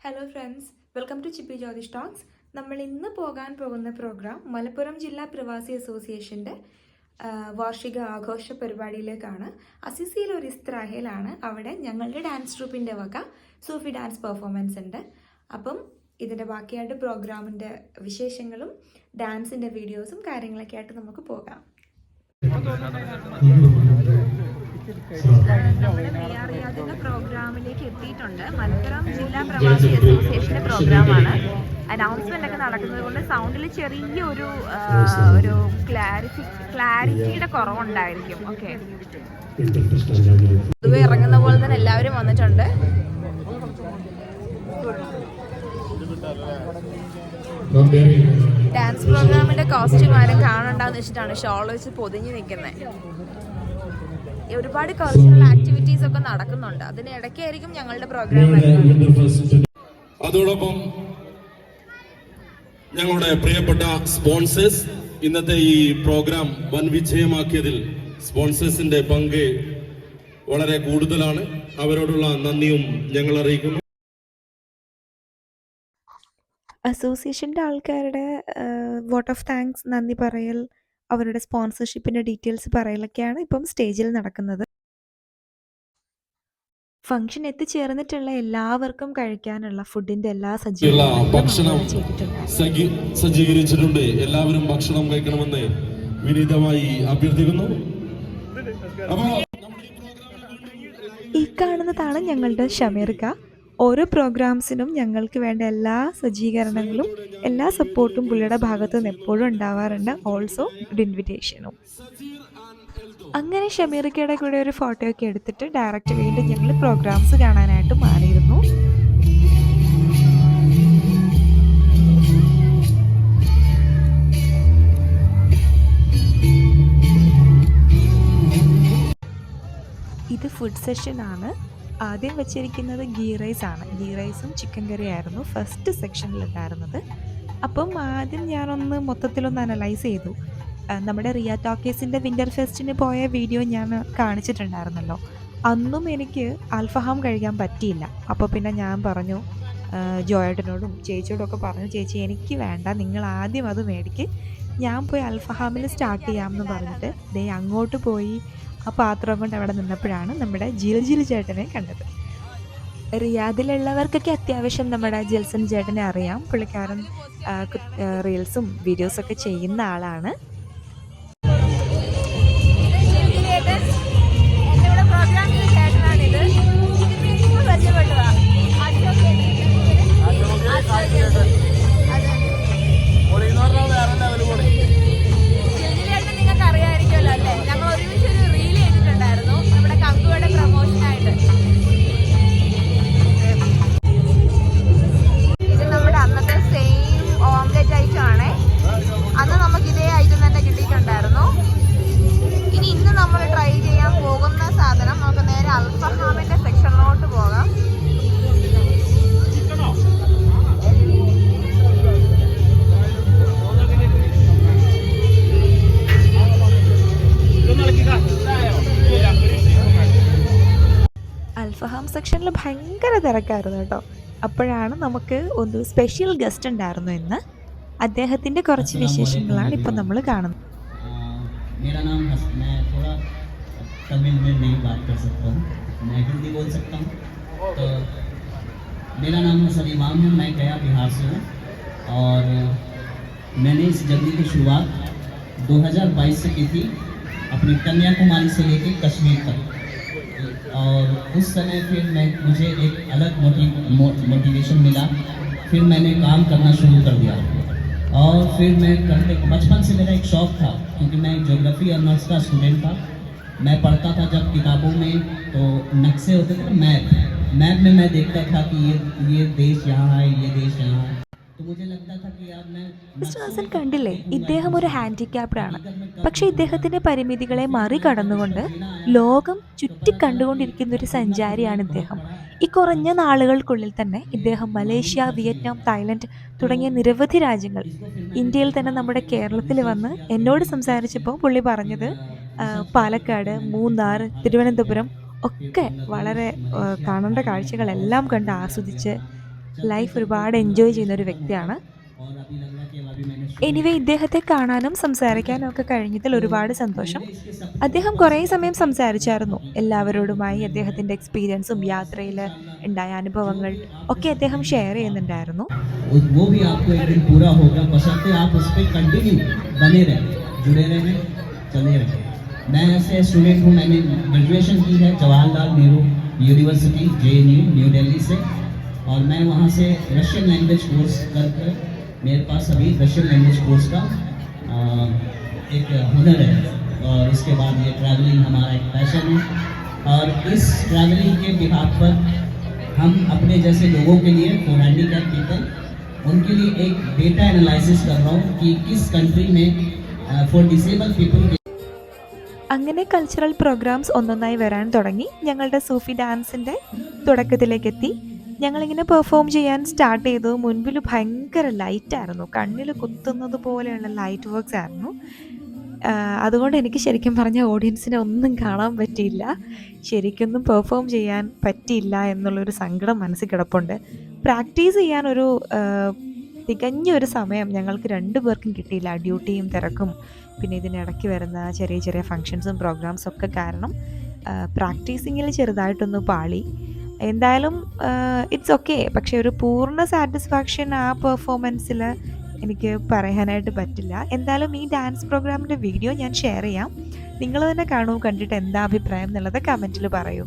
Hello friends, welcome to Chippi Jyothish talks. നമ്മൾ ഇന്ന് പോകാൻ പോകുന്ന പ്രോഗ്രാം മലപ്പുറം ജില്ലാ പ്രവാസി അസോസിയേഷൻ്റെ വാർഷിക ആഘോഷ പരിപാടിയിലേക്കാണ്. അസിസിയിൽ ഒരു ഇസ്ത്രാഹയിലാണ്. അവിടെ ഞങ്ങളുടെ ഡാൻസ് ട്രൂപ്പിൻ്റെ വക സൂഫി ഡാൻസ് പെർഫോമൻസ് ഉണ്ട്. അപ്പം ഇതിൻ്റെ ബാക്കിയായിട്ട് പ്രോഗ്രാമിൻ്റെ വിശേഷങ്ങളും ഡാൻസിൻ്റെ വീഡിയോസും കാര്യങ്ങളൊക്കെ ആയിട്ട് നമുക്ക് പോകാം. നമ്മൾ റിയാദിന്റെ പ്രോഗ്രാമിലേക്ക് എത്തിയിട്ടുണ്ട്. മലപ്പുറം ജില്ലാ പ്രവാസി അസോസിയേഷന്റെ പ്രോഗ്രാമാണ്. അനൗൺസ്മെന്റ് ഒക്കെ നടക്കുന്നത് കൊണ്ട് സൗണ്ടിൽ ചെറിയൊരു ഒരു ക്ലാരിറ്റിയുടെ കുറവുണ്ടായിരിക്കും. ഓക്കെ, പൊതുവെ ഇറങ്ങുന്ന പോലെ തന്നെ എല്ലാവരും വന്നിട്ടുണ്ട്. ഡാൻസ് പ്രോഗ്രാമിന്റെ കോസ്റ്റ്യൂം ആരും കാണണ്ടെന്ന് വെച്ചിട്ടാണ് ഷോൾ വെച്ച് പൊതിഞ്ഞു നിൽക്കുന്നത്. ഒരുപാട് കൾച്ചറൽ ആക്ടിവിറ്റീസ് ഒക്കെ നടക്കുന്നുണ്ട്. അതിനിടയ്ക്കായിരിക്കും ഞങ്ങളുടെ പ്രോഗ്രാം വരുന്നത്. അതോടൊപ്പം ഞങ്ങളുടെ പ്രിയപ്പെട്ട സ്പോൺസേഴ്സ്, ഇന്നത്തെ ഈ പ്രോഗ്രാം വൻ വിജയമാക്കിയതിൽ സ്പോൺസേഴ്സിന്റെ പങ്ക് വളരെ കൂടുതലാണ്. അവരോടുള്ള നന്ദിയും ഞങ്ങൾ അറിയിക്കുന്നു. അസോസിയേഷൻ്റെ ആൾക്കാരുടെ വോട്ട് ഓഫ് താങ്ക്സ്, നന്ദി പറയൽ, അവരുടെ സ്പോൺസർഷിപ്പിൻ്റെ ഡീറ്റെയിൽസ് പറയലൊക്കെയാണ് ഇപ്പം സ്റ്റേജിൽ നടക്കുന്നത്. ഫംഗ്ഷൻ എത്തിച്ചേർന്നിട്ടുള്ള എല്ലാവർക്കും കഴിക്കാനുള്ള ഫുഡിന്റെ എല്ലാ ഭക്ഷണം സജ്ജീകരിച്ചിട്ടുണ്ട്. എല്ലാവരും ഭക്ഷണം കഴിക്കണമെന്ന് വിനീതമായി അഭ്യർത്ഥിക്കുന്നു. ഈ കാണുന്നതാണ് ഞങ്ങളുടെ ഷമീർക്ക. ഓരോ പ്രോഗ്രാംസിനും ഞങ്ങൾക്ക് വേണ്ട എല്ലാ സജ്ജീകരണങ്ങളും എല്ലാ സപ്പോർട്ടും പുള്ളിയുടെ ഭാഗത്തു നിന്ന് എപ്പോഴും ഉണ്ടാവാറുണ്ട്. ഓൾസോ ഗുഡ് ഇൻവിറ്റേഷനും. അങ്ങനെ ഷമീർക്കയുടെ കൂടെ ഒരു ഫോട്ടോ ഒക്കെ എടുത്തിട്ട് ഡയറക്റ്റ് വീണ്ടും ഞങ്ങൾ പ്രോഗ്രാംസ് കാണാനായിട്ട് മാറിയിരുന്നു. ഇത് ഫുഡ് സെഷനാണ്. ആദ്യം വെച്ചിരിക്കുന്നത് ഗീ റൈസ് ആണ്. ഗീ റൈസും ചിക്കൻ കറി ആയിരുന്നു ഫസ്റ്റ് സെക്ഷനിലുണ്ടായിരുന്നത്. അപ്പം ആദ്യം ഞാനൊന്ന് മൊത്തത്തിലൊന്ന് അനലൈസ് ചെയ്തു. നമ്മുടെ റിയ ടോക്കീസിൻ്റെ വിൻ്റർ ഫെസ്റ്റിന് പോയ വീഡിയോ ഞാൻ കാണിച്ചിട്ടുണ്ടായിരുന്നല്ലോ. അന്നും എനിക്ക് അൽഫഹാം കഴിക്കാൻ പറ്റിയില്ല. അപ്പോൾ പിന്നെ ഞാൻ പറഞ്ഞു, ജോയേട്ടനോടും ചേച്ചിയോടും ഒക്കെ പറഞ്ഞു, ചേച്ചി എനിക്ക് വേണ്ട, നിങ്ങൾ ആദ്യം അത് മേടിക്ക്, ഞാൻ പോയി അൽഫഹാമിൽ സ്റ്റാർട്ട് ചെയ്യാമെന്ന് പറഞ്ഞിട്ട് അങ്ങോട്ട് പോയി ആ പാത്രം കൊണ്ട് അവിടെ നിന്നപ്പോഴാണ് നമ്മുടെ ജിൽ ചേട്ടനെ കണ്ടത്. റിയാദിലുള്ളവർക്കൊക്കെ അത്യാവശ്യം നമ്മുടെ ജിൽസൺ ചേട്ടനെ അറിയാം. പുള്ളിക്കാരൻ റീൽസും വീഡിയോസൊക്കെ ചെയ്യുന്ന ആളാണ്. നിങ്ങൾക്ക് അറിയാമായിരിക്കുമല്ലോ അല്ലേ, ഞങ്ങൾ ഒരുമിച്ചൊരു റീൽ ചെയ്തിട്ടുണ്ടായിരുന്നു നമ്മുടെ കങ്കുവയുടെ പ്രൊമോഷനായിട്ട്. ഇത് നമ്മുടെ അന്നത്തെ സെയിം ഓംലെറ്റ് ഐറ്റം ആണേ. അന്ന് നമുക്ക് ഇതേ ഐറ്റം തന്നെ കിട്ടിയിട്ടുണ്ടായിരുന്നു. ഇനി ഇന്ന് നമ്മൾ ട്രൈ ചെയ്യാൻ പോകുന്ന സാധനം, നമുക്ക് നേരെ അൽഫഹാമിന്റെ സെക്ഷനിലോട്ട് പോകാം. അൽഫഹാം സെക്ഷനിൽ ഭയങ്കര തിരക്കായിരുന്നു കേട്ടോ. അപ്പോഴാണ് നമുക്ക് ഒരു സ്പെഷ്യൽ ഗസ്റ്റ് ഉണ്ടായിരുന്നു ഇന്ന്. അദ്ദേഹത്തിൻ്റെ കുറച്ച് വിശേഷങ്ങളാണ് ഇപ്പം നമ്മൾ കാണുന്നത്. मेरा नाम हसन इमाम है, मैं गया बिहार से हूँ और मैंने इस जर्नी की शुरुआत 2022 से की थी, अपनी कन्याकुमारी से लेकर कश्मीर तक। और उस समय फिर मुझे एक अलग मोटिवेशन मिला। फिर मैंने काम करना शुरू कर दिया और फिर मैं बचपन से मेरा एक शौक़ था, क्योंकि मैं ज्योग्राफी ऑनर्स का स्टूडेंट था। मैं पढ़ता था जब किताबों में तो नक्शे होते थे, मैप में मैं देखता था कि ये देश यहाँ है, ये देश यहाँ है, तो मुझे लगता था कि यार मैं കണ്ടില്ലേ, ഇദ്ദേഹം ഒരു ഹാൻഡിക്യാപ്ഡാണ്. പക്ഷേ ഇദ്ദേഹത്തിൻ്റെ പരിമിതികളെ മറികടന്നുകൊണ്ട് ലോകം ചുറ്റിക്കണ്ടുകൊണ്ടിരിക്കുന്ന ഒരു സഞ്ചാരിയാണ് ഇദ്ദേഹം. ഈ കുറഞ്ഞ നാളുകൾക്കുള്ളിൽ തന്നെ ഇദ്ദേഹം മലേഷ്യ, വിയറ്റ്നാം, തായ്ലൻഡ് തുടങ്ങിയ നിരവധി രാജ്യങ്ങൾ, ഇന്ത്യയിൽ തന്നെ നമ്മുടെ കേരളത്തിൽ വന്ന് എന്നോട് സംസാരിച്ചപ്പോൾ പുള്ളി പറഞ്ഞത് പാലക്കാട്, മൂന്നാർ, തിരുവനന്തപുരം ഒക്കെ വളരെ കാണേണ്ട കാഴ്ചകളെല്ലാം കണ്ട് ആസ്വദിച്ച് चलते ലൈഫ് चलते ഒരുപാട് पूरा എൻജോയ് देश ചെയ്യുന്ന ഒരു खत्म हो വ്യക്തിയാണ്. गया और अभी लग रहा है कि अभी मैंने शो എനിവേ नहीं किया। ഇദ്ദേഹത്തെ കാണാനും ठीक है, സംസാരിക്കാനും ഒക്കെ കഴിഞ്ഞതിൽ तो ഒരുപാട് സന്തോഷം. मैंने इसके सपने को അദ്ദേഹം കുറേ फर्स्ट कॉपी സമയം पे जब സംസാരിച്ചായിരുന്നു. हकीकत में जब वो എല്ലാവരോടുമായി पूरे हुए അദ്ദേഹത്തിൻ്റെ എക്സ്പീരിയൻസും और ऐसे ही യാത്രയിൽ इंशाल्लाह ഉണ്ടായ जो അനുഭവങ്ങൾ भी आपके ഒക്കെ അദ്ദേഹം सपने ഷെയർ हैं ചെയ്യുന്നുണ്ടായിരുന്നു. वो भी आपको एक दिन पूरा होगा, बशर्ते आप उस पर कंटिन्यू बने रहें, जुड़े रहें, चले रहें। मैं ऐसे स्टूडेंट हूँ, मैंने ग्रेजुएशन की है Jawaharlal Nehru university JNU new Delhi से, और मैं वहाँ से रशियन लैंग्वेज कोर्स कर मेरे पास अभी रशियन लैंग्वेज कोर्स का एक हुनर है, और इसके बाद ये ट्रैवलिंग हमारा एक पैशन है, और इस ट्रैवलिंग के बिहाफ पर हम अपने जैसे लोगों के लिए फॉर हैंडीकैप पीपल उनके लिए एक डेटा एनालिसिस कर रहा हूँ कि किस कंट्री में फॉर डिसेबल पीपल അങ്ങനെ കൾച്ചറൽ പ്രോഗ്രാംസ് ഒന്നൊന്നായി വരാൻ തുടങ്ങി. ഞങ്ങളുടെ സൂഫി ഡാൻസിൻ്റെ തുടക്കത്തിലേക്കെത്തി. ഞങ്ങളിങ്ങനെ പെർഫോം ചെയ്യാൻ സ്റ്റാർട്ട് ചെയ്തു. മുൻപിൽ ഭയങ്കര ലൈറ്റായിരുന്നു, കണ്ണിൽ കുത്തുന്നത് പോലെയുള്ള ലൈറ്റ് വർക്ക്സ് ആയിരുന്നു. അതുകൊണ്ട് എനിക്ക് ശരിക്കും പറഞ്ഞാൽ ഓഡിയൻസിനെ ഒന്നും കാണാൻ പറ്റിയില്ല, ശരിക്കൊന്നും പെർഫോം ചെയ്യാൻ പറ്റിയില്ല എന്നുള്ളൊരു സങ്കടം മനസ്സിൽ കിടപ്പുണ്ട്. പ്രാക്ടീസ് ചെയ്യാനൊരു തികഞ്ഞൊരു സമയം ഞങ്ങൾക്ക് 2 പേർക്കും കിട്ടിയില്ല. ഡ്യൂട്ടിയും തിരക്കും പിന്നെ ഇതിനിടയ്ക്ക് വരുന്ന ചെറിയ ചെറിയ ഫങ്ഷൻസും പ്രോഗ്രാംസും ഒക്കെ കാരണം പ്രാക്ടീസിങ്ങിൽ ചെറുതായിട്ടൊന്ന് പാളി. എന്തായാലും ഇറ്റ്സ് ഓക്കെ. പക്ഷേ ഒരു പൂർണ്ണ സാറ്റിസ്ഫാക്ഷൻ ആ പെർഫോമൻസിൽ എനിക്ക് പറയാനായിട്ട് പറ്റില്ല. എന്തായാലും ഈ ഡാൻസ് പ്രോഗ്രാമിൻ്റെ വീഡിയോ ഞാൻ ഷെയർ ചെയ്യാം. നിങ്ങൾ തന്നെ കാണൂ, കണ്ടിട്ട് എന്താ അഭിപ്രായം എന്നുള്ളത് കമൻറ്റിൽ പറയൂ.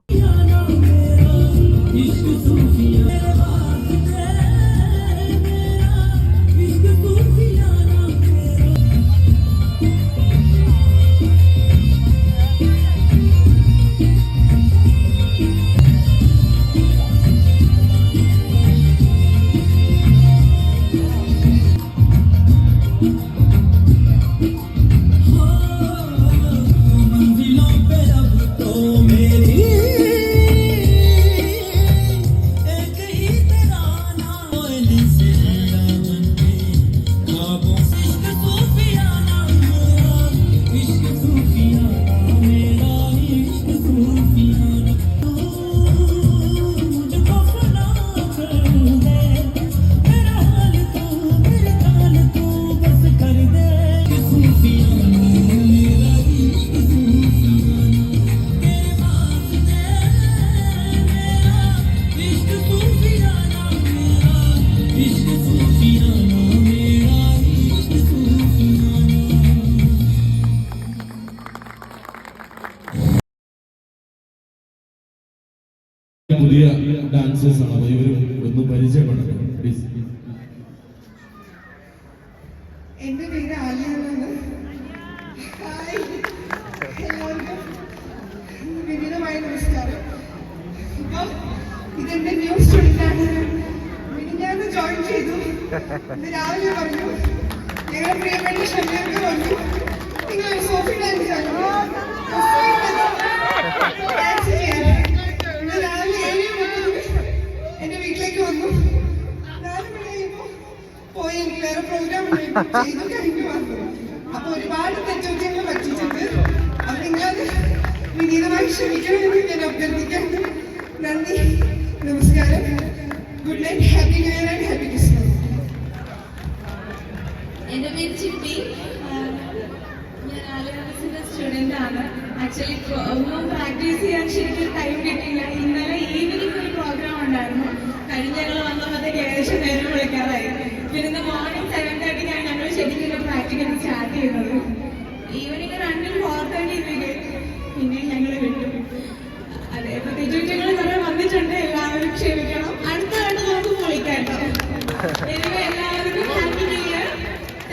പുതിയ ഡാൻസേഴ്സ് ആണ്, അപ്പോൾ ഇവരും ഒന്ന് പരിചയപ്പെടണം പ്ലീസ്. എൻ്റെ പേര് ആലിയ എന്നാണ്. ഹായ്, എല്ലാവർക്കും വിനീതമായ നമസ്കാരം. ഇപ്പോൾ ഇതെൻ്റെ ന്യൂ സ്റ്റുഡൻ്റ് ആണ്. ഞാൻ ജോയിൻ ചെയ്തു. ഇന്ന് രാവിലെ പറഞ്ഞു ഞങ്ങളുടെ പ്രിയപ്പെട്ട ഷമീർക്ക് പറഞ്ഞു നിങ്ങൾ സോഫി ഡാൻസ് ഡാൻസ് ചെയ്യാൻ. ഇന്ന് രാവിലെ 7:30 എൻ്റെ വീട്ടിലേക്ക് വന്നു. 4 മണി കഴിയുമ്പോൾ പോയി എനിക്ക് വേറെ പ്രോഗ്രാം ചെയ്തു കഴിഞ്ഞു വന്നു. അപ്പൊ ഒരുപാട് തെറ്റുകുറ്റങ്ങൾ പറ്റിയിട്ടുണ്ട്. അപ്പൊ നിങ്ങളത് വിനീതമായി ക്ഷമിക്കണമെന്ന് ഞാൻ അഭ്യർത്ഥിക്കുന്നു. നന്ദി, നമസ്കാരം, good night, happy new year and happy Christmas. എൻ്റെ പേര് ചിപ്പി. ഞാൻ ആലിയാസിൻ്റെ സ്റ്റുഡൻ്റ് ആണ്. ആക്ച്വലി ഒന്നും പ്രാക്ടീസ് ചെയ്യാൻ ശരിക്കും ടൈം കിട്ടിയില്ല. ഇന്നലെ ഈവനിങ് ഒരു പ്രോഗ്രാം ഉണ്ടായിരുന്നു. കഴിഞ്ഞ ഞങ്ങൾ വന്നപ്പോഴത്തേക്ക് ഏകദേശം നേരം വിളിക്കാറായി. പിന്നെ ഇന്ന് മോർണിംഗ് 7:30 ഞങ്ങൾ ശരിക്കും പ്രാക്ടിക്കൽ സ്റ്റാർട്ട് ചെയ്യുന്നത്. ഈവനിങ് 2-ൽ 4:30 പിന്നെ ഞങ്ങൾ വിട്ടു. അതെ, ഇപ്പൊ തെറ്റുകുറ്റങ്ങൾ കുറെ വന്നിട്ടുണ്ട്. എല്ലാവരും ക്ഷമിക്കണം. അടുത്ത കണ്ട് നമുക്ക് വിളിക്കാം കേട്ടോ. എല്ലാവർക്കും happy new year.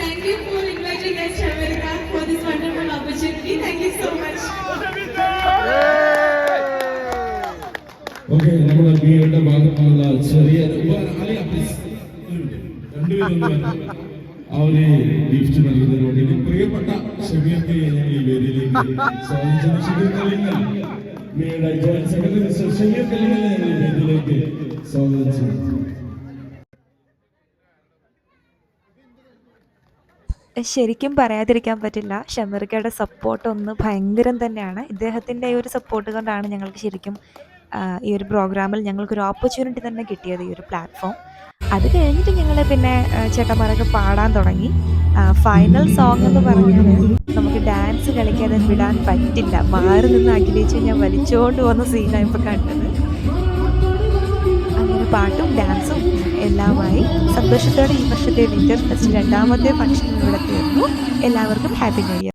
Thank you for inviting us to America for this wonderful opportunity. Thank you so much. Okay, നമ്മുടെ ബിയുടെ ഭാഗത്തുള്ള ചെറിയ പ്ലീസ് രണ്ടുപേരും ആ ഒരു ഗിഫ്റ്റ് നൽകുന്നതിന് വേണ്ടി പ്രിയപ്പെട്ട ഷമീർക്ക് ഞങ്ങൾ ഈ വേദിയിലേക്ക് സ്വാഗതം ചെയ്യുന്നു. ബിയുടെ ജോയിന്റ് സെക്രട്ടറി മിസ്റ്റർ ഷമീർ കല്ലിനെ ഞങ്ങൾ ഈ വേദിയിലേക്ക് സ്വാഗതം ചെയ്യുന്നു. ശരിക്കും പറയാതിരിക്കാൻ പറ്റില്ല, ഷമീർക്കയുടെ സപ്പോർട്ട് ഒന്ന് ഭയങ്കരം തന്നെയാണ്. ഇദ്ദേഹത്തിൻ്റെ ഈ ഒരു സപ്പോർട്ട് കൊണ്ടാണ് ഞങ്ങൾക്ക് ശരിക്കും ഈ ഒരു പ്രോഗ്രാമിൽ ഞങ്ങൾക്കൊരു ഓപ്പർച്യൂണിറ്റി തന്നെ കിട്ടിയത്, ഈ ഒരു പ്ലാറ്റ്ഫോം. അത് കഴിഞ്ഞിട്ട് ഞങ്ങൾ പിന്നെ ചേട്ടന്മാരൊക്കെ പാടാൻ തുടങ്ങി. ഫൈനൽ സോങ് എന്ന് പറഞ്ഞാൽ നമുക്ക് ഡാൻസ് കളിക്കാതെ വിടാൻ പറ്റില്ല. മാറി നിന്ന് അഖിലേച്ചി ഞാൻ വലിച്ചുകൊണ്ട് പോകുന്ന സീനാണ് ഇപ്പോൾ കണ്ടത്. അങ്ങനെ പാട്ടും ഡാൻസും എല്ലാമായി സന്തോഷത്തോടെ ഈ വർഷത്തെ വിന്റർ ഫെസ്റ്റ് 2ാമത്തെ ഫംഗ്ഷൻ ഇവിടെ തീർന്നു. എല്ലാവർക്കും ഹാപ്പി ന്യൂ ഇയർ.